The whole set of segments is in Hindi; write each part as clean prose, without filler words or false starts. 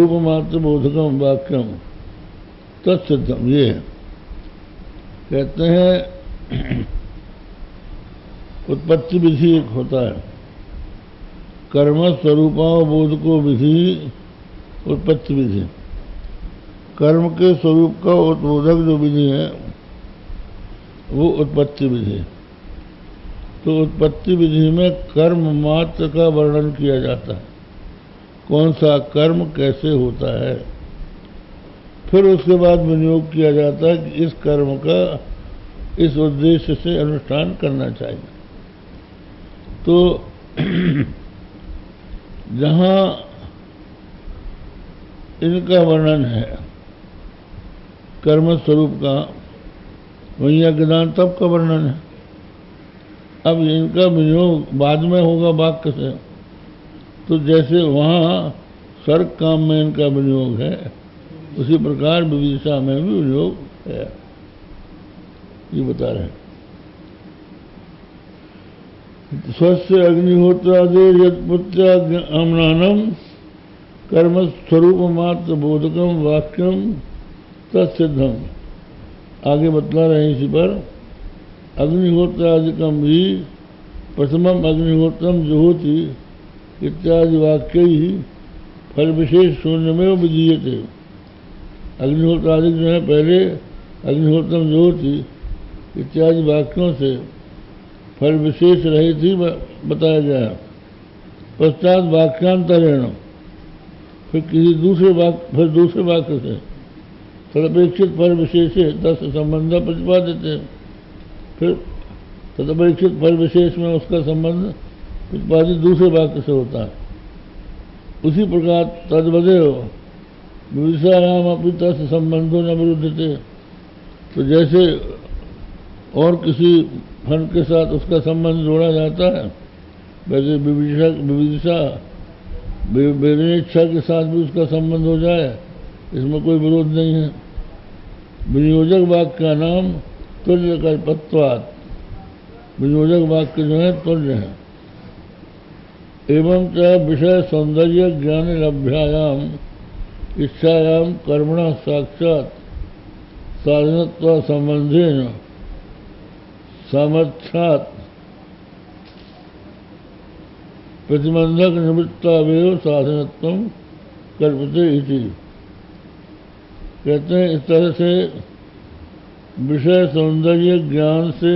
रूपमात्र बोधकम वाक्यम तत्सिद्धम। ये कहते हैं उत्पत्ति विधि एक होता है, कर्म स्वरूपावबोधको विधि उत्पत्ति विधि। कर्म के स्वरूप का उद्बोधक जो विधि है वो उत्पत्ति विधि। तो उत्पत्ति विधि में कर्म मात्र का वर्णन किया जाता है, कौन सा कर्म कैसे होता है। फिर उसके बाद विनियोग किया जाता है कि इस कर्म का इस उद्देश्य से अनुष्ठान करना चाहिए। तो जहाँ इनका वर्णन है कर्म स्वरूप का, वहीं यज्ञदान तप का वर्णन है। अब इनका विनियोग बाद में होगा वाक्य से, तो जैसे वहाँ सर्ग काम में इनका विनियोग है, उसी प्रकार विविदिशा में भी विनियोग है, ये बता रहे हैं। स्वस्य अग्निहोत्रादि यत्पुत्र्या अम्नानम कर्म स्वरूप मात्र बोधकम वाक्यम तत्सिद्धम। आगे बतला रहे हैं इसी पर। अग्निहोत्रादिकम भी प्रथमम अग्निहोत्रम जुहोति इत्यादि वाक्य ही फल विशेष शून्य में विधीयते। अग्निहोत्रादिक जो है पहले अग्निहोत्रम जुहोति इत्यादि वाक्यों से फल विशेष रहित ही बताया गया। पश्चात वाक्यांतरेण फिर किसी दूसरे वाक्य से तदपेक्षित फल विशेष दस संबंध प्रतिपादित है। फिर तदपेक्षित फल विशेष में उसका संबंध प्रतिपादित दूसरे वाक्य से होता है। उसी प्रकार तद्वदेव विविदिशायाम अपनी तस् संबंधों न विरुद्धते। तो जैसे और किसी फल के साथ उसका संबंध जोड़ा जाता है, वैसे विविदिशा वेदनेच्छा के साथ भी उसका संबंध हो जाए, इसमें कोई विरोध नहीं है। विनियोजक वाक्य का नाम तुल्य कल्पत्वात्। विनियोजक वाक्य जो है तुल्य है। एवं च विषय सौंदर्य ज्ञान लभ्यायाम इच्छायाम कर्मण साक्षात साधनत्व संबंधेन सामर्थ्यात् प्रतिबंधक निवृत्तावेव साधनत्व कल्पते इति। कहते हैं इस तरह से विषय सौंदर्य ज्ञान से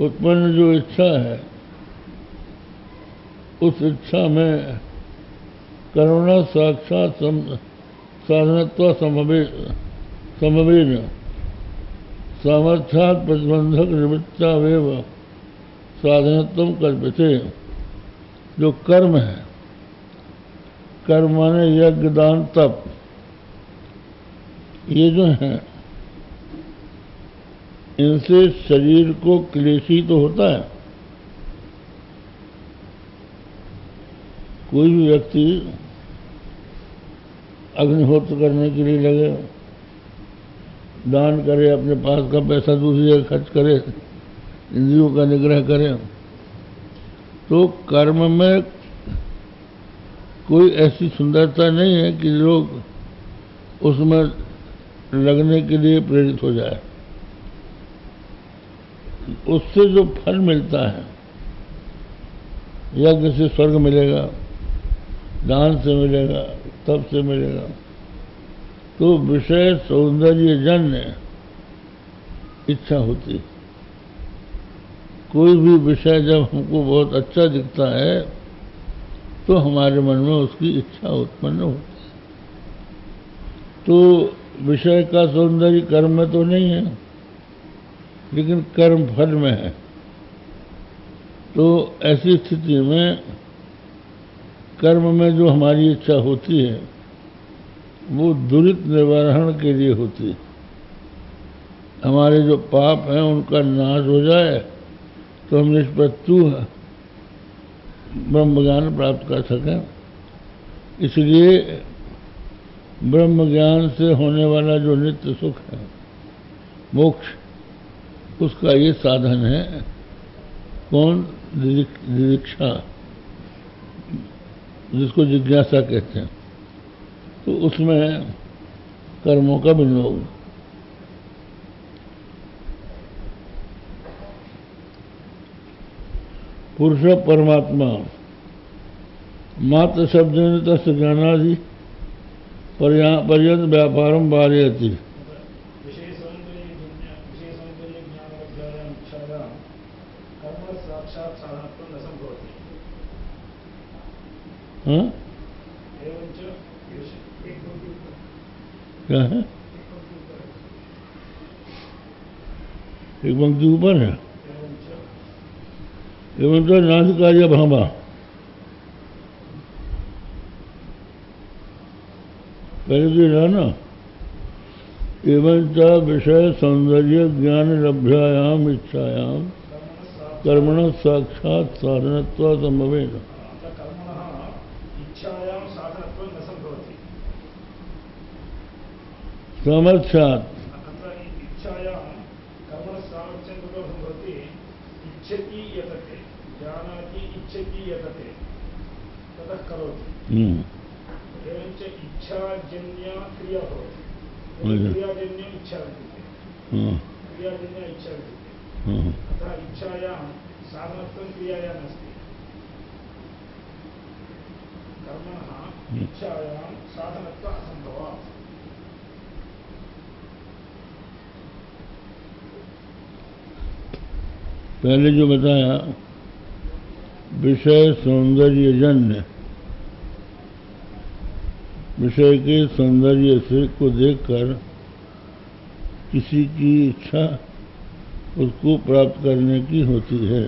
उत्पन्न जो इच्छा है, उस इच्छा में करुणा साक्षात साधनत्व समवेन सामर्थ्यात् प्रतिबंधक निवृत्तावेव साधनत्व कल्पते। जो कर्म है, कर्म माने यज्ञ दान तप, ये जो है इनसे शरीर को क्लेशी तो होता है। कोई भी व्यक्ति अग्निहोत्र करने के लिए लगे, दान करे, अपने पास का पैसा दूसरी जगह खर्च करे, इंद्रियों का निग्रह करे, तो कर्म में कोई ऐसी सुंदरता नहीं है कि लोग उसमें लगने के लिए प्रेरित हो जाए। उससे जो फल मिलता है, यज्ञ से स्वर्ग मिलेगा, दान से मिलेगा, तप से मिलेगा, तो विषय सौंदर्य जन्य इच्छा होती। कोई भी विषय जब हमको बहुत अच्छा दिखता है तो हमारे मन में उसकी इच्छा उत्पन्न होती है। तो विषय का सौंदर्य कर्म में तो नहीं है, लेकिन कर्म फल में है। तो ऐसी स्थिति में कर्म में जो हमारी इच्छा होती है वो दुरित निवारण के लिए होती है। हमारे जो पाप हैं उनका नाश हो जाए तो हम निष्प्रत्यु ब्रह्म ज्ञान प्राप्त कर सकें। इसलिए ब्रह्म ज्ञान से होने वाला जो नित्य सुख है, मोक्ष, उसका ये साधन है। कौन? दिदीक्षा, जिसको जिज्ञासा कहते हैं। तो उसमें कर्मों का विनियोग। पुरुष परमात्मा मात्र शब्देन तस्य ज्ञानादि पर्यंत व्यापारम वारयति। हाँ क्या है? एक पंक्ति ऊपर है, एवं तो नासिकार्य भावा। पहले तो रहा ना, एवं च विषय सौंदर्य ज्ञान लभ्यायाम इच्छायाम कर्मण साक्षात साधनत्व संभवेन। सामर्थ्यात् इच्छाजन्य क्रिया क्रियाजन्य इच्छा क्रियाजन्य इच्छा अतः इच्छायां साधनत्वं क्रियायां नास्ति। कर्मणः इच्छायां साधनत्व असंभवात्। पहले जो बताया विषय सौंदर्यजन्य, विषय के सौंदर्य से को देखकर किसी की इच्छा उसको प्राप्त करने की होती है,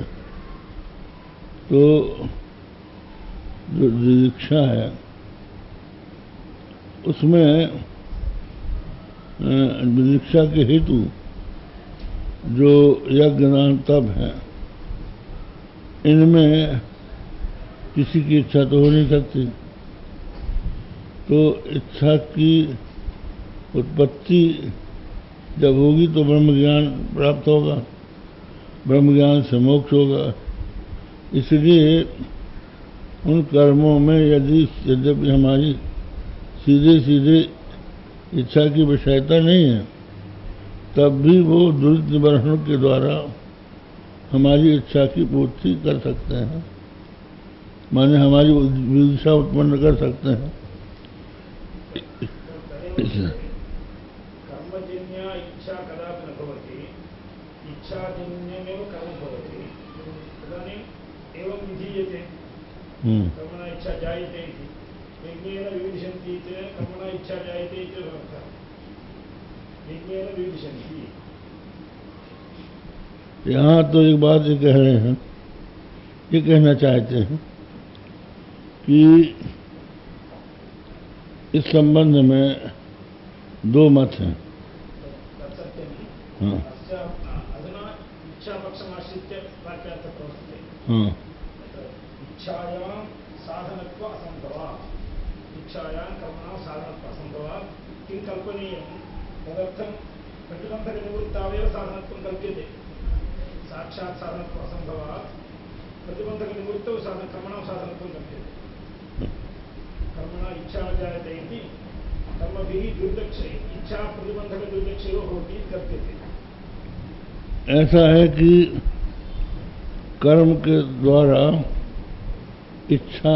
तो जो जिज्ञासा है उसमें जिज्ञासा के हेतु जो यज्ञ दान तप है, इनमें किसी की इच्छा तो हो नहीं सकती। तो इच्छा की उत्पत्ति जब होगी तो ब्रह्म ज्ञान प्राप्त होगा, ब्रह्म ज्ञान से मोक्ष होगा। इसलिए उन कर्मों में यद्यपि हमारी सीधे सीधे इच्छा की विषयता नहीं है, तब भी वो दुरित निवारण के द्वारा हमारी इच्छा की पूर्ति कर सकते हैं, माने हमारी विदिशा उत्पन्न कर सकते हैं। कर्मजन्य इच्छा कदापि न भवति, इच्छाजन्यमेव कर्म भवति। तदानीम् एवं विधीयते, कर्मणा इच्छा जायते इति। यज्ञेन विविदिशन्ति चेत् कर्मणा इच्छा जायते इति अर्थः। यज्ञेन विविदिशन्ति। यहाँ तो एक बात ये कह रहे हैं, ये कहना चाहते हैं कि इस संबंध में दो मत हैं। हाँ हाँ इच्छायां साधनत्व असंभवात्, इच्छायां कर्मणां साधनत्व असंभवात् किं कल्पनीयं? तदर्थं प्रतिबन्धकनिवृत्तावेव साधनत्वं कल्प्यते। साक्षात् साधनत्व असंभवात् प्रतिबन्धकनिवृत्तौ कर्मणां साधनत्वं कल्प्यते। कर्मणा इच्छा न जायते इति कर्मभिः दुर्दक्षे इच्छा प्रतिबंधक दुर्दक्षयोः भवति कल्प्यते। ऐसा है कि कर्म के द्वारा इच्छा